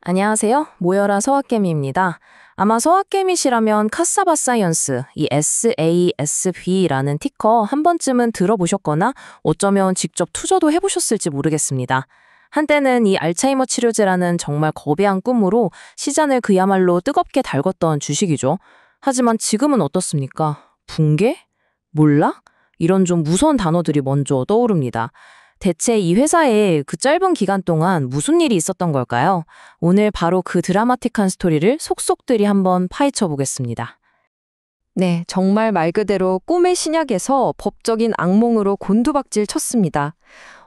안녕하세요. 모여라 서학개미입니다. 아마 서학개미시라면 카사바사이언스, 이 SASB라는 티커 한 번쯤은 들어보셨거나 어쩌면 직접 투자도 해보셨을지 모르겠습니다. 한때는 이 알츠하이머 치료제라는 정말 거대한 꿈으로 시장을 그야말로 뜨겁게 달궜던 주식이죠. 하지만 지금은 어떻습니까? 붕괴? 몰락? 이런 좀 무서운 단어들이 먼저 떠오릅니다. 대체 이 회사에 그 짧은 기간 동안 무슨 일이 있었던 걸까요? 오늘 바로 그 드라마틱한 스토리를 속속들이 한번 파헤쳐 보겠습니다. 네, 정말 말 그대로 꿈의 신약에서 법적인 악몽으로 곤두박질 쳤습니다.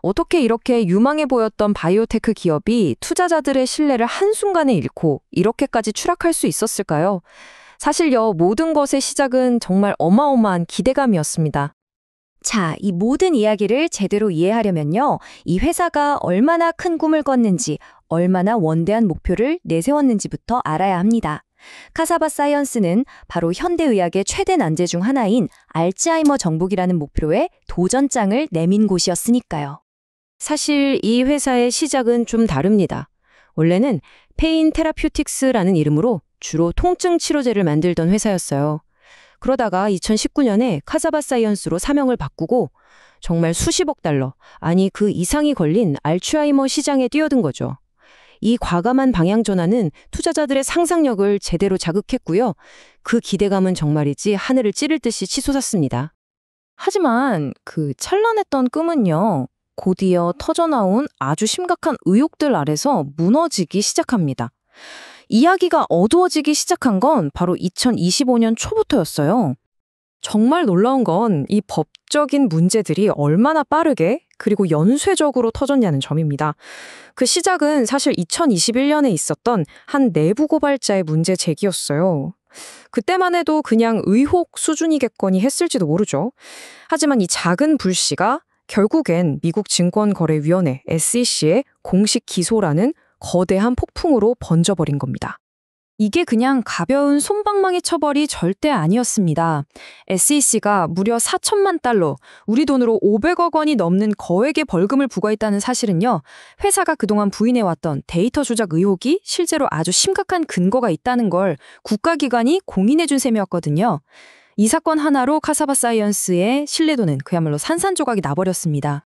어떻게 이렇게 유망해 보였던 바이오테크 기업이 투자자들의 신뢰를 한순간에 잃고 이렇게까지 추락할 수 있었을까요? 사실요, 모든 것의 시작은 정말 어마어마한 기대감이었습니다. 자, 이 모든 이야기를 제대로 이해하려면요, 이 회사가 얼마나 큰 꿈을 꿨는지, 얼마나 원대한 목표를 내세웠는지부터 알아야 합니다. 카사바 사이언스는 바로 현대의학의 최대 난제 중 하나인 알츠하이머 정복이라는 목표에 도전장을 내민 곳이었으니까요. 사실 이 회사의 시작은 좀 다릅니다. 원래는 페인 테라퓨틱스라는 이름으로 주로 통증 치료제를 만들던 회사였어요. 그러다가 2019년에 카사바 사이언스로 사명을 바꾸고 정말 수십억 달러, 아니 그 이상이 걸린 알츠하이머 시장에 뛰어든 거죠. 이 과감한 방향 전환은 투자자들의 상상력을 제대로 자극했고요. 그 기대감은 정말이지 하늘을 찌를 듯이 치솟았습니다. 하지만 그 찬란했던 꿈은요, 곧이어 터져나온 아주 심각한 의혹들 아래서 무너지기 시작합니다. 이야기가 어두워지기 시작한 건 바로 2025년 초부터였어요. 정말 놀라운 건 이 법적인 문제들이 얼마나 빠르게 그리고 연쇄적으로 터졌냐는 점입니다. 그 시작은 사실 2021년에 있었던 한 내부 고발자의 문제 제기였어요. 그때만 해도 그냥 의혹 수준이겠거니 했을지도 모르죠. 하지만 이 작은 불씨가 결국엔 미국 증권거래위원회 SEC의 공식 기소라는 거대한 폭풍으로 번져버린 겁니다. 이게 그냥 가벼운 솜방망이 처벌이 절대 아니었습니다. SEC가 무려 4천만 달러, 우리 돈으로 500억 원이 넘는 거액의 벌금을 부과했다는 사실은요, 회사가 그동안 부인해왔던 데이터 조작 의혹이 실제로 아주 심각한 근거가 있다는 걸 국가기관이 공인해준 셈이었거든요. 이 사건 하나로 카사바 사이언스의 신뢰도는 그야말로 산산조각이 나버렸습니다.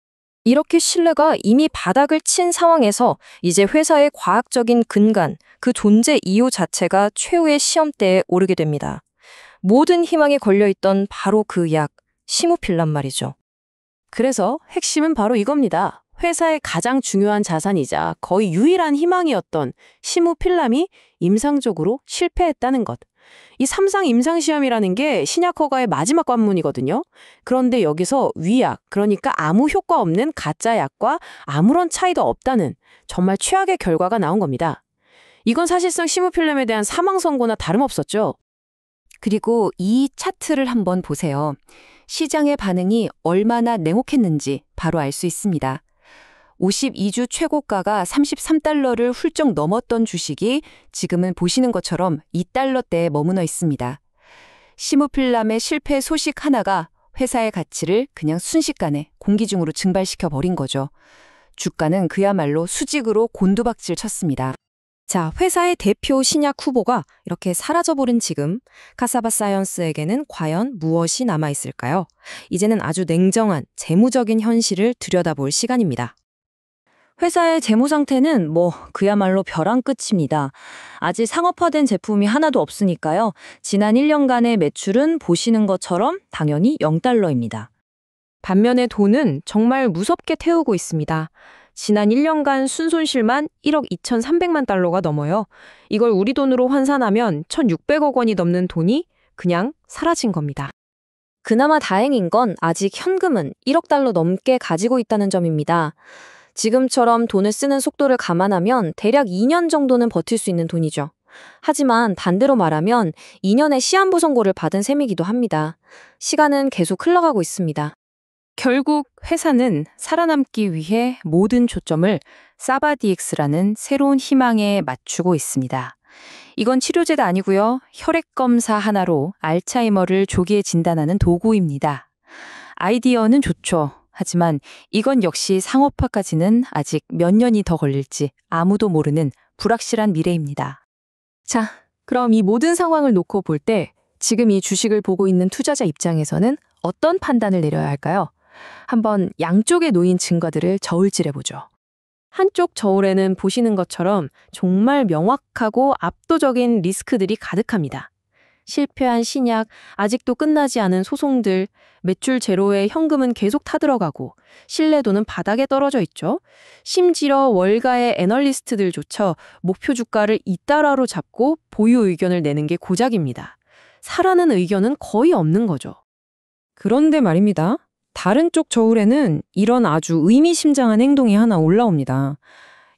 이렇게 신뢰가 이미 바닥을 친 상황에서 이제 회사의 과학적인 근간, 그 존재 이유 자체가 최후의 시험대에 오르게 됩니다. 모든 희망이 걸려있던 바로 그 약, 시무필란 말이죠. 그래서 핵심은 바로 이겁니다. 회사의 가장 중요한 자산이자 거의 유일한 희망이었던 시무필람이 임상적으로 실패했다는 것. 이 3상 임상시험이라는 게 신약 허가의 마지막 관문이거든요. 그런데 여기서 위약, 그러니까 아무 효과 없는 가짜 약과 아무런 차이도 없다는 정말 최악의 결과가 나온 겁니다. 이건 사실상 시무필름에 대한 사망 선고나 다름없었죠. 그리고 이 차트를 한번 보세요. 시장의 반응이 얼마나 냉혹했는지 바로 알 수 있습니다. 52주 최고가가 33달러를 훌쩍 넘었던 주식이 지금은 보시는 것처럼 2달러대에 머무너 있습니다. 시무필람의 실패 소식 하나가 회사의 가치를 그냥 순식간에 공기중으로 증발시켜 버린 거죠. 주가는 그야말로 수직으로 곤두박질 쳤습니다. 자, 회사의 대표 신약 후보가 이렇게 사라져버린 지금 카사바 사이언스에게는 과연 무엇이 남아있을까요? 이제는 아주 냉정한 재무적인 현실을 들여다볼 시간입니다. 회사의 재무 상태는 그야말로 벼랑 끝입니다. 아직 상업화된 제품이 하나도 없으니까요. 지난 1년간의 매출은 보시는 것처럼 당연히 0달러입니다. 반면에 돈은 정말 무섭게 태우고 있습니다. 지난 1년간 순손실만 1억 2,300만 달러가 넘어요. 이걸 우리 돈으로 환산하면 1,600억 원이 넘는 돈이 그냥 사라진 겁니다. 그나마 다행인 건 아직 현금은 1억 달러 넘게 가지고 있다는 점입니다. 지금처럼 돈을 쓰는 속도를 감안하면 대략 2년 정도는 버틸 수 있는 돈이죠. 하지만 반대로 말하면 2년의 시한부 선고를 받은 셈이기도 합니다. 시간은 계속 흘러가고 있습니다. 결국 회사는 살아남기 위해 모든 초점을 사바디엑스라는 새로운 희망에 맞추고 있습니다. 이건 치료제도 아니고요. 혈액 검사 하나로 알츠하이머를 조기에 진단하는 도구입니다. 아이디어는 좋죠. 하지만 이건 역시 상업화까지는 아직 몇 년이 더 걸릴지 아무도 모르는 불확실한 미래입니다. 자, 그럼 이 모든 상황을 놓고 볼 때 지금 이 주식을 보고 있는 투자자 입장에서는 어떤 판단을 내려야 할까요? 한번 양쪽에 놓인 증거들을 저울질해보죠. 한쪽 저울에는 보시는 것처럼 정말 명확하고 압도적인 리스크들이 가득합니다. 실패한 신약, 아직도 끝나지 않은 소송들, 매출 제로에 현금은 계속 타들어가고 신뢰도는 바닥에 떨어져 있죠. 심지어 월가의 애널리스트들조차 목표 주가를 이달러로 잡고 보유 의견을 내는 게 고작입니다. 사라는 의견은 거의 없는 거죠. 그런데 말입니다. 다른 쪽 저울에는 이런 아주 의미심장한 행동이 하나 올라옵니다.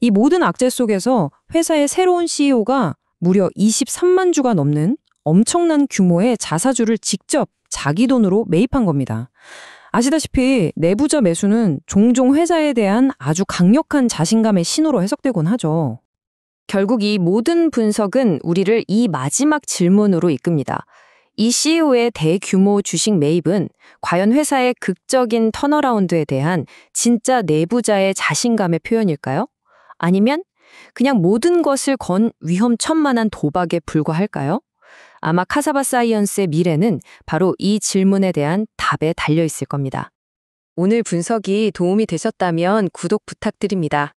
이 모든 악재 속에서 회사의 새로운 CEO가 무려 23만 주가 넘는 엄청난 규모의 자사주를 직접 자기 돈으로 매입한 겁니다. 아시다시피 내부자 매수는 종종 회사에 대한 아주 강력한 자신감의 신호로 해석되곤 하죠. 결국 이 모든 분석은 우리를 이 마지막 질문으로 이끕니다. 이 CEO의 대규모 주식 매입은 과연 회사의 극적인 턴어라운드에 대한 진짜 내부자의 자신감의 표현일까요? 아니면 그냥 모든 것을 건 위험천만한 도박에 불과할까요? 아마 카사바사이언스의 미래는 바로 이 질문에 대한 답에 달려 있을 겁니다. 오늘 분석이 도움이 되셨다면 구독 부탁드립니다.